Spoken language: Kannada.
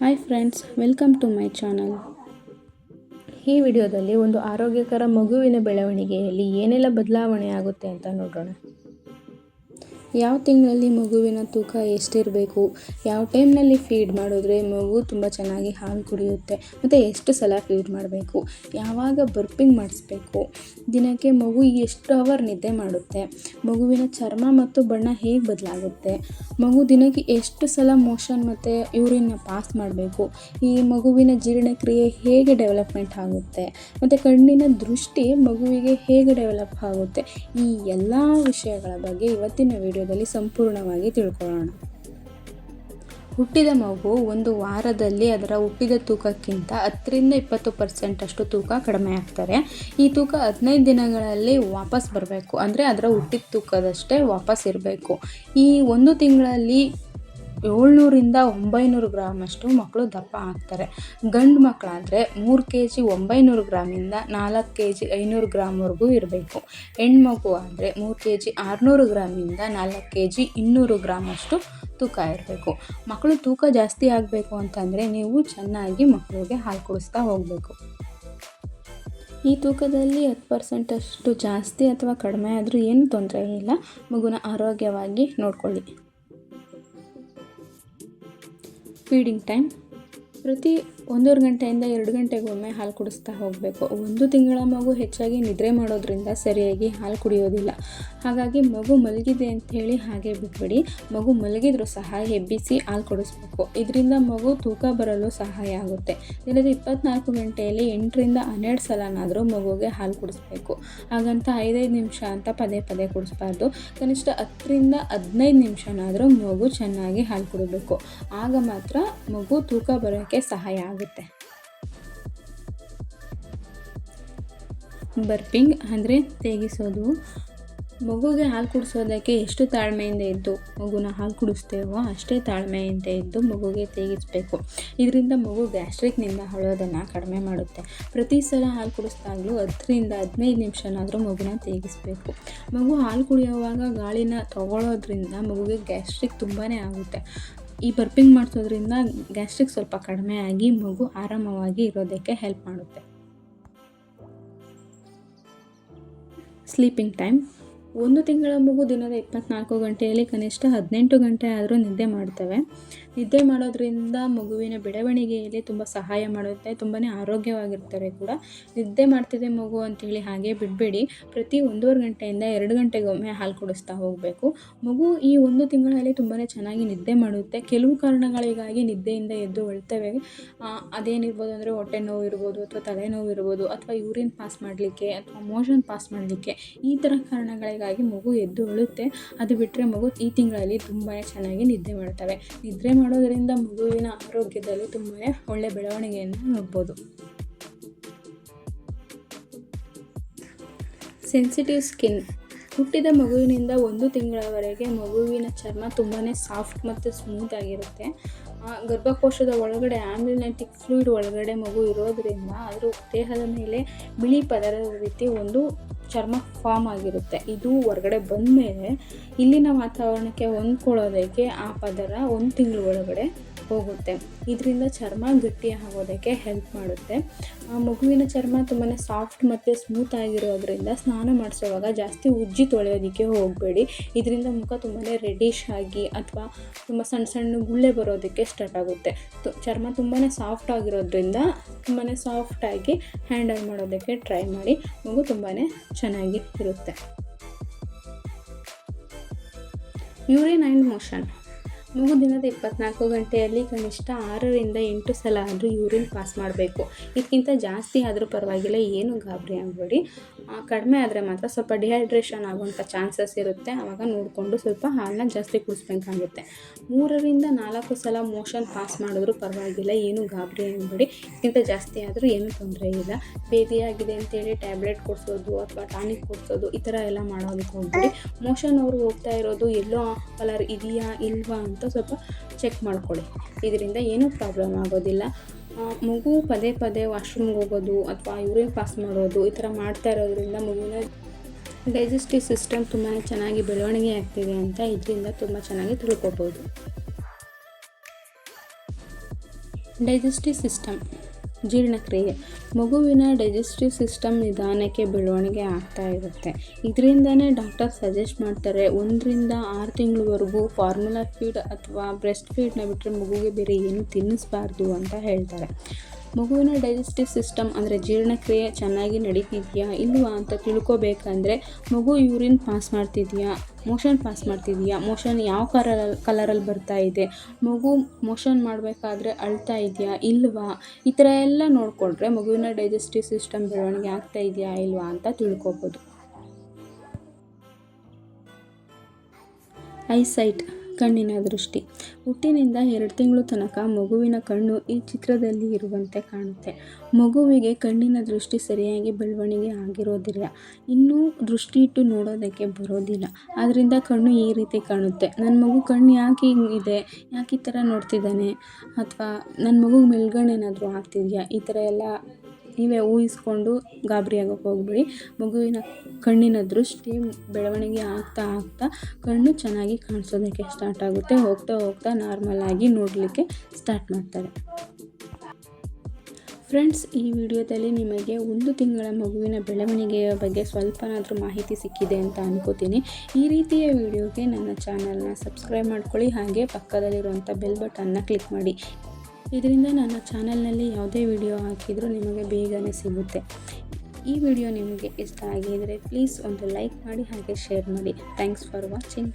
Hi friends, welcome to my channel. ಈ ವಿಡಿಯೋದಲ್ಲಿ ಒಂದು ಆರೋಗ್ಯಕರ ಮಗುವಿನ ಬೆಳವಣಿಗೆಯಲ್ಲಿ ಏನೆಲ್ಲ ಬದಲಾವಣೆ ಆಗುತ್ತೆ ಅಂತ ನೋಡೋಣ. ಯಾವ ತಿಂಗಳಲ್ಲಿ ಮಗುವಿನ ತೂಕ ಎಷ್ಟಿರಬೇಕು, ಯಾವ ಟೈಮ್ನಲ್ಲಿ ಫೀಡ್ ಮಾಡಿದ್ರೆ ಮಗು ತುಂಬ ಚೆನ್ನಾಗಿ ಹಾಲು ಕುಡಿಯುತ್ತೆ, ಮತ್ತು ಎಷ್ಟು ಸಲ ಫೀಡ್ ಮಾಡಬೇಕು, ಯಾವಾಗ ಬರ್ಪಿಂಗ್ ಮಾಡಿಸ್ಬೇಕು, ದಿನಕ್ಕೆ ಮಗು ಎಷ್ಟು ಅವರ್ ನಿದ್ದೆ ಮಾಡುತ್ತೆ, ಮಗುವಿನ ಚರ್ಮ ಮತ್ತು ಬಣ್ಣ ಹೇಗೆ ಬದಲಾಗುತ್ತೆ, ಮಗು ದಿನಕ್ಕೆ ಎಷ್ಟು ಸಲ ಮೋಷನ್ ಮತ್ತು ಯೂರಿನ್ನ ಪಾಸ್ ಮಾಡಬೇಕು, ಈ ಮಗುವಿನ ಜೀರ್ಣಕ್ರಿಯೆ ಹೇಗೆ ಡೆವಲಪ್ಮೆಂಟ್ ಆಗುತ್ತೆ, ಮತ್ತು ಕಣ್ಣಿನ ದೃಷ್ಟಿ ಮಗುವಿಗೆ ಹೇಗೆ ಡೆವಲಪ್ ಆಗುತ್ತೆ, ಈ ಎಲ್ಲ ವಿಷಯಗಳ ಬಗ್ಗೆ ಇವತ್ತಿನ ವಿಡಿಯೋದಲ್ಲಿ ಸಂಪೂರ್ಣವಾಗಿ ತಿಳ್ಕೊಳ್ಳೋಣ. ಹುಟ್ಟಿದ ಮಗು ಒಂದು ವಾರದಲ್ಲಿ ಅದರ ಹುಟ್ಟಿದ ತೂಕಕ್ಕಿಂತ 10-20% ಅಷ್ಟು ತೂಕ ಕಡಿಮೆ ಆಗ್ತಾರೆ. ಈ ತೂಕ 15 ದಿನಗಳಲ್ಲಿ ವಾಪಸ್ ಬರಬೇಕು, ಅಂದರೆ ಅದರ ಹುಟ್ಟಿದ ತೂಕದಷ್ಟೇ ವಾಪಸ್ ಇರಬೇಕು. ಈ ಒಂದು ತಿಂಗಳಲ್ಲಿ 700-900 ಗ್ರಾಮ್ ಅಷ್ಟು ಮಕ್ಕಳು ದಪ್ಪ ಆಗ್ತಾರೆ. ಗಂಡು ಮಕ್ಕಳಾದರೆ 3 kg 900 ಗ್ರಾಮಿಂದ 4 kg 500 ಗ್ರಾಮ್ವರೆಗೂ ಇರಬೇಕು. ಹೆಣ್ಮಗು ಆದರೆ 3 kg 600 ಗ್ರಾಮಿಂದ 4 kg 200 ಗ್ರಾಮ್ ಅಷ್ಟು ತೂಕ ಇರಬೇಕು. ಮಕ್ಕಳು ತೂಕ ಜಾಸ್ತಿ ಆಗಬೇಕು ಅಂತಂದರೆ ನೀವು ಚೆನ್ನಾಗಿ ಮಕ್ಕಳಿಗೆ ಹಾಲು ಕುಡಿಸ್ತಾ ಹೋಗಬೇಕು. ಈ ತೂಕದಲ್ಲಿ 10% ಅಷ್ಟು ಜಾಸ್ತಿ ಅಥವಾ ಕಡಿಮೆ ಆದರೂ ಏನು ತೊಂದರೆ ಇಲ್ಲ. ಮಗುನ ಆರೋಗ್ಯವಾಗಿ ನೋಡ್ಕೊಳ್ಳಿ. ಫೀಡಿಂಗ್ ಟೈಮ್ ಪ್ರತಿ 1.5 ಗಂಟೆಯಿಂದ 2 ಗಂಟೆಗೊಮ್ಮೆ ಹಾಲು ಕುಡಿಸ್ತಾ ಹೋಗಬೇಕು. 1 ತಿಂಗಳ ಮಗು ಹೆಚ್ಚಾಗಿ ನಿದ್ರೆ ಮಾಡೋದ್ರಿಂದ ಸರಿಯಾಗಿ ಹಾಲು ಕುಡಿಯೋದಿಲ್ಲ. ಹಾಗಾಗಿ ಮಗು ಮಲಗಿದೆ ಅಂಥೇಳಿ ಹಾಗೆ ಬಿಟ್ಬಿಡಿ. ಮಗು ಮಲಗಿದ್ರೂ ಸಹ ಎಬ್ಬಿಸಿ ಹಾಲು ಕುಡಿಸ್ಬೇಕು. ಇದರಿಂದ ಮಗು ತೂಕ ಬರಲು ಸಹಾಯ ಆಗುತ್ತೆ. ದಿನದ 24 ಗಂಟೆಯಲ್ಲಿ 8-12 ಸಲನಾದರೂ ಮಗುಗೆ ಹಾಲು ಕುಡಿಸ್ಬೇಕು. ಹಾಗಂತ 5-5 ನಿಮಿಷ ಅಂತ ಪದೇ ಪದೇ ಕುಡಿಸ್ಬಾರ್ದು. ಕನಿಷ್ಠ 10-15 ನಿಮಿಷನಾದರೂ ಮಗು ಚೆನ್ನಾಗಿ ಹಾಲು ಕುಡಿಬೇಕು. ಆಗ ಮಾತ್ರ ಮಗು ತೂಕ ಬರೋಕ್ಕೆ ಸಹಾಯ ಆಗುತ್ತೆ. ಬರ್ಪಿಂಗ್ ಅಂದರೆ ತೇಗಿಸೋದು. ಮಗುಗೆ ಹಾಲು ಕುಡಿಸೋದಕ್ಕೆ ಎಷ್ಟು ತಾಳ್ಮೆಯಿಂದ ಇದ್ದು ಮಗುನ ಹಾಲು ಕುಡಿಸ್ತೇವೋ ಅಷ್ಟೇ ತಾಳ್ಮೆಯಿಂದ ಇದ್ದು ಮಗುಗೆ ತೇಗಿಸಬೇಕು. ಇದರಿಂದ ಮಗು ಗ್ಯಾಸ್ಟ್ರಿಕ್ನಿಂದ ಅಳೋದನ್ನು ಕಡಿಮೆ ಮಾಡುತ್ತೆ. ಪ್ರತಿ ಸಲ ಹಾಲು ಕುಡಿಸ್ದಾಗಲೂ 10-15 ನಿಮಿಷನಾದರೂ ಮಗುನ ತೇಗಿಸಬೇಕು. ಮಗು ಹಾಲು ಕುಡಿಯುವಾಗ ಗಾಳಿನ ತಗೊಳ್ಳೋದ್ರಿಂದ ಮಗುಗೆ ಗ್ಯಾಸ್ಟ್ರಿಕ್ ತುಂಬಾ ಆಗುತ್ತೆ. ಈ ಬರ್ಪಿಂಗ್ ಮಾಡಿಸೋದ್ರಿಂದ ಗ್ಯಾಸ್ಟ್ರಿಕ್ ಸ್ವಲ್ಪ ಕಡಿಮೆ ಆಗಿ ಮಗು ಆರಾಮವಾಗಿ ಇರೋದಕ್ಕೆ ಹೆಲ್ಪ್ ಮಾಡುತ್ತೆ. ಸ್ಲೀಪಿಂಗ್ ಟೈಮ್ 1 ತಿಂಗಳ ಮಗು ದಿನದ 24 ಗಂಟೆಯಲ್ಲಿ ಕನಿಷ್ಠ 18 ಗಂಟೆ ಆದರೂ ನಿದ್ದೆ ಮಾಡ್ತವೆ. ನಿದ್ದೆ ಮಾಡೋದ್ರಿಂದ ಮಗುವಿನ ಬೆಳವಣಿಗೆಯಲ್ಲಿ ತುಂಬ ಸಹಾಯ ಮಾಡುತ್ತೆ. ತುಂಬಾ ಆರೋಗ್ಯವಾಗಿರ್ತಾರೆ ಕೂಡ. ನಿದ್ದೆ ಮಾಡ್ತಿದೆ ಮಗು ಅಂಥೇಳಿ ಹಾಗೆ ಬಿಡಬೇಡಿ. ಪ್ರತಿ 1.5 ಗಂಟೆಯಿಂದ 2 ಗಂಟೆಗೊಮ್ಮೆ ಹಾಲು ಕುಡಿಸ್ತಾ ಹೋಗಬೇಕು. ಮಗು ಈ 1 ತಿಂಗಳಲ್ಲಿ ತುಂಬಾ ಚೆನ್ನಾಗಿ ನಿದ್ದೆ ಮಾಡುತ್ತೆ. ಕೆಲವು ಕಾರಣಗಳಿಗಾಗಿ ನಿದ್ದೆಯಿಂದ ಎದ್ದು ಅಳ್ತವೆ. ಅದೇನಿರ್ಬೋದು ಅಂದರೆ ಹೊಟ್ಟೆ ನೋವು ಇರ್ಬೋದು, ಅಥವಾ ತಲೆನೋವು ಇರ್ಬೋದು, ಅಥವಾ ಯೂರಿನ್ ಪಾಸ್ ಮಾಡಲಿಕ್ಕೆ, ಅಥವಾ ಮೋಷನ್ ಪಾಸ್ ಮಾಡಲಿಕ್ಕೆ, ಈ ಥರ ಕಾರಣಗಳಿಗಾಗಿ ಮಗು ಎದ್ದು ಅಳುತ್ತೆ. ಅದು ಬಿಟ್ಟರೆ ಮಗು ಈ ತಿಂಗಳಲ್ಲಿ ತುಂಬಾ ಚೆನ್ನಾಗಿ ನಿದ್ದೆ ಮಾಡ್ತವೆ. ನಿದ್ರೆ ಮಾಡೋದರಿಂದ ಮಗುವಿನ ಆರೋಗ್ಯದಲ್ಲಿ ತುಂಬಾ ಒಳ್ಳೆ ಬೆಳವಣಿಗೆಯನ್ನು ನೋಡ್ಬೋದು. Sensitive skin. ಹುಟ್ಟಿದ ಮಗುವಿನಿಂದ 1 ತಿಂಗಳವರೆಗೆ ಮಗುವಿನ ಚರ್ಮ ತುಂಬಾ ಸಾಫ್ಟ್ ಮತ್ತು ಸ್ಮೂತ್ ಆಗಿರುತ್ತೆ. ಗರ್ಭಕೋಶದ ಒಳಗಡೆ ಆಮ್ನಿಯೋಟಿಕ್ ಫ್ಲೂಯಿಡ್ ಒಳಗಡೆ ಮಗು ಇರೋದ್ರಿಂದ ಅದರ ದೇಹದ ಮೇಲೆ ಬಿಳಿ ಪದರದ ರೀತಿ ಒಂದು ಚರ್ಮ ಫಾರ್ಮ್ ಆಗಿರುತ್ತೆ. ಇದು ಹೊರಗಡೆ ಬಂದ ಮೇಲೆ ಇಲ್ಲಿನ ವಾತಾವರಣಕ್ಕೆ ಹೊಂದ್ಕೊಳ್ಳೋದಕ್ಕೆ ಆ ಪದರ 1 ತಿಂಗಳ ಒಳಗಡೆ ಹೋಗುತ್ತೆ. ಇದರಿಂದ ಚರ್ಮ ಗಟ್ಟಿ ಆಗೋದಕ್ಕೆ ಹೆಲ್ಪ್ ಮಾಡುತ್ತೆ. ಮಗುವಿನ ಚರ್ಮ ತುಂಬಾ ಸಾಫ್ಟ್ ಮತ್ತು ಸ್ಮೂತ್ ಆಗಿರೋದ್ರಿಂದ ಸ್ನಾನ ಮಾಡಿಸೋವಾಗ ಜಾಸ್ತಿ ಉಜ್ಜಿ ತೊಳೆಯೋದಕ್ಕೆ ಹೋಗಬೇಡಿ. ಇದರಿಂದ ಮುಖ ತುಂಬಾ ರೆಡ್ಡಿಶ್ ಆಗಿ ಅಥವಾ ತುಂಬ ಸಣ್ಣ ಸಣ್ಣ ಗುಳ್ಳೆ ಬರೋದಕ್ಕೆ ಸ್ಟಾರ್ಟ್ ಆಗುತ್ತೆ. ಚರ್ಮ ತುಂಬಾ ಸಾಫ್ಟ್ ಆಗಿರೋದ್ರಿಂದ ತುಂಬಾ ಸಾಫ್ಟಾಗಿ ಹ್ಯಾಂಡಲ್ ಮಾಡೋದಕ್ಕೆ ಟ್ರೈ ಮಾಡಿ. ಮಗು ತುಂಬಾ ಚೆನ್ನಾಗಿ ಇರುತ್ತೆ. Urine and motion. ಮಗು ದಿನದ 24 ಗಂಟೆಯಲ್ಲಿ ಕನಿಷ್ಠ 6-8 ಸಲ ಆದರೂ ಯೂರಿನ್ ಪಾಸ್ ಮಾಡಬೇಕು. ಇದಕ್ಕಿಂತ ಜಾಸ್ತಿ ಆದರೂ ಪರವಾಗಿಲ್ಲ, ಏನು ಗಾಬರಿ ಆಗಬೇಡಿ. ಕಡಿಮೆ ಆದರೆ ಮಾತ್ರ ಸ್ವಲ್ಪ ಡಿಹೈಡ್ರೇಷನ್ ಆಗುವಂಥ ಚಾನ್ಸಸ್ ಇರುತ್ತೆ. ಆವಾಗ ನೋಡಿಕೊಂಡು ಸ್ವಲ್ಪ ಹಾಲನ್ನ ಜಾಸ್ತಿ ಕುಡಿಸ್ಬೇಕಾಗುತ್ತೆ. 3-4 ಸಲ ಮೋಷನ್ ಪಾಸ್ ಮಾಡಿದ್ರೂ ಪರವಾಗಿಲ್ಲ, ಏನು ಗಾಬರಿ ಆಗಬೇಡಿ. ಇದಕ್ಕಿಂತ ಜಾಸ್ತಿ ಆದರೂ ಏನೂ ತೊಂದರೆ ಇಲ್ಲ. ಬೇದಿಯಾಗಿದೆ ಅಂತೇಳಿ ಟ್ಯಾಬ್ಲೆಟ್ ಕೊಡಿಸೋದು ಅಥವಾ ಟಾನಿಕ್ ಕೊಡಿಸೋದು ಈ ಥರ ಎಲ್ಲ ಮಾಡೋದಕ್ಕೆ ಹೋಗಬೇಡಿ. ಮೋಷನ್ ಅವರು ಹೋಗ್ತಾ ಇರೋದು ಎಲ್ಲೋ ಕಲರ್ ಇದೆಯಾ ಇಲ್ವಾ ಅಂತ ಸ್ವಲ್ಪ ಚೆಕ್ ಮಾಡ್ಕೊಳ್ಳಿ. ಇದರಿಂದ ಏನೂ ಪ್ರಾಬ್ಲಮ್ ಆಗೋದಿಲ್ಲ. ಮಗು ಪದೇ ಪದೇ ವಾಶ್ರೂಮ್ಗೆ ಹೋಗೋದು ಅಥವಾ ಯೂರಿನ್ ಪಾಸ್ ಮಾಡೋದು ಈ ಥರ ಮಾಡ್ತಾ ಇರೋದ್ರಿಂದ ಮಗುವಿನ ಡೈಜೆಸ್ಟಿವ್ ಸಿಸ್ಟಮ್ ತುಂಬಾ ಚೆನ್ನಾಗಿ ಬೆಳವಣಿಗೆ ಆಗ್ತಿದೆ ಅಂತ ಇದರಿಂದ ತುಂಬ ಚೆನ್ನಾಗಿ ತಿಳ್ಕೊಬೋದು. ಡೈಜೆಸ್ಟಿವ್ ಸಿಸ್ಟಮ್ ಜೀರ್ಣಕ್ರಿಯೆ. ಮಗುವಿನ ಡೈಜೆಸ್ಟಿವ್ ಸಿಸ್ಟಮ್ ನಿಧಾನಕ್ಕೆ ಬೆಳವಣಿಗೆ ಆಗ್ತಾ ಇರುತ್ತೆ. ಇದರಿಂದನೇ ಡಾಕ್ಟರ್ ಸಜೆಸ್ಟ್ ಮಾಡ್ತಾರೆ 1 ರಿಂದ 6 ತಿಂಗಳವರೆಗೂ ಫಾರ್ಮುಲಾ ಫೀಡ್ ಅಥವಾ ಬ್ರೆಸ್ಟ್ ಫೀಡ್ನ ಬಿಟ್ಟರೆ ಮಗುವಿಗೆ ಬೇರೆ ಏನು ತಿನ್ನಿಸ್ಬಾರ್ದು ಅಂತ ಹೇಳ್ತಾರೆ. ಮಗುವಿನ ಡೈಜೆಸ್ಟಿವ್ ಸಿಸ್ಟಮ್ ಅಂದರೆ ಜೀರ್ಣಕ್ರಿಯೆ ಚೆನ್ನಾಗಿ ನಡೀತಿದೆಯಾ ಇಲ್ವಾ ಅಂತ ತಿಳ್ಕೊಬೇಕಂದ್ರೆ ಮಗು ಯೂರಿನ್ ಪಾಸ್ ಮಾಡ್ತಿದೆಯಾ, ಮೋಷನ್ ಪಾಸ್ ಮಾಡ್ತಿದೆಯಾ, ಮೋಷನ್ ಯಾವ ಕಲರಲ್ಲಿ ಬರ್ತಾ ಇದೆ, ಮಗು ಮೋಷನ್ ಮಾಡಬೇಕಾದ್ರೆ ಅಳ್ತಾ ಇದೆಯಾ ಇಲ್ವಾ, ಈ ಥರ ಎಲ್ಲ ನೋಡಿಕೊಂಡ್ರೆ ಮಗುವಿನ ಡೈಜೆಸ್ಟಿವ್ ಸಿಸ್ಟಮ್ ಬೆಳವಣಿಗೆ ಆಗ್ತಾ ಇದೆಯಾ ಇಲ್ವಾ ಅಂತ ತಿಳ್ಕೊಬೋದು. ಐಸೈಟ್ ಕಣ್ಣಿನ ದೃಷ್ಟಿ. ಹುಟ್ಟಿನಿಂದ 2 ತಿಂಗಳು ತನಕ ಮಗುವಿನ ಕಣ್ಣು ಈ ಚಿತ್ರದಲ್ಲಿ ಇರುವಂತೆ ಕಾಣುತ್ತೆ. ಮಗುವಿಗೆ ಕಣ್ಣಿನ ದೃಷ್ಟಿ ಸರಿಯಾಗಿ ಬೆಳವಣಿಗೆ ಆಗಿರೋದಿಲ್ಲ. ಇನ್ನೂ ದೃಷ್ಟಿ ಇಟ್ಟು ನೋಡೋದಕ್ಕೆ ಬರೋದಿಲ್ಲ. ಆದ್ದರಿಂದ ಕಣ್ಣು ಈ ರೀತಿ ಕಾಣುತ್ತೆ. ನನ್ನ ಮಗು ಕಣ್ಣು ಯಾಕೆ ಹಿಂಗಿದೆ, ಯಾಕೆ ಈ ಥರ ನೋಡ್ತಿದ್ದಾನೆ, ಅಥವಾ ನನ್ನ ಮಗುಗೆ ಮೆಲ್ಗಣ್ಣೇನಾದರೂ ಆಗ್ತಿದೆಯಾ, ಈ ಥರ ಎಲ್ಲ ನೀವೇ ಊಹಿಸ್ಕೊಂಡು ಗಾಬರಿ ಆಗೋಕ್ಕೆ ಹೋಗ್ಬೇಡಿ. ಮಗುವಿನ ಕಣ್ಣಿನ ದೃಷ್ಟಿ ಬೆಳವಣಿಗೆ ಆಗ್ತಾ ಕಣ್ಣು ಚೆನ್ನಾಗಿ ಕಾಣಿಸೋದಕ್ಕೆ ಸ್ಟಾರ್ಟ್ ಆಗುತ್ತೆ. ಹೋಗ್ತಾ ನಾರ್ಮಲ್ ಆಗಿ ನೋಡಲಿಕ್ಕೆ ಸ್ಟಾರ್ಟ್ ಮಾಡ್ತಾರೆ. ಫ್ರೆಂಡ್ಸ್, ಈ ವಿಡಿಯೋದಲ್ಲಿ ನಿಮಗೆ 1 ತಿಂಗಳ ಮಗುವಿನ ಬೆಳವಣಿಗೆಯ ಬಗ್ಗೆ ಸ್ವಲ್ಪನಾದರೂ ಮಾಹಿತಿ ಸಿಕ್ಕಿದೆ ಅಂತ ಅನ್ಕೋತೀನಿ. ಈ ರೀತಿಯ ವಿಡಿಯೋಗೆ ನನ್ನ ಚಾನಲ್ನ ಸಬ್ಸ್ಕ್ರೈಬ್ ಮಾಡ್ಕೊಳ್ಳಿ, ಹಾಗೆ ಪಕ್ಕದಲ್ಲಿರುವಂಥ ಬೆಲ್ ಬಟನ್ನ ಕ್ಲಿಕ್ ಮಾಡಿ. ಇದರಿಂದ ನನ್ನ ಚಾನಲ್ನಲ್ಲಿ ಯಾವುದೇ ವಿಡಿಯೋ ಹಾಕಿದರೂ ನಿಮಗೆ ಬೇಗನೆ ಸಿಗುತ್ತೆ. ಈ ವಿಡಿಯೋ ನಿಮಗೆ ಇಷ್ಟ ಆಗಿದರೆ ಪ್ಲೀಸ್ ಒಂದು ಲೈಕ್ ಮಾಡಿ, ಹಾಗೆ ಶೇರ್ ಮಾಡಿ. Thanks for watching.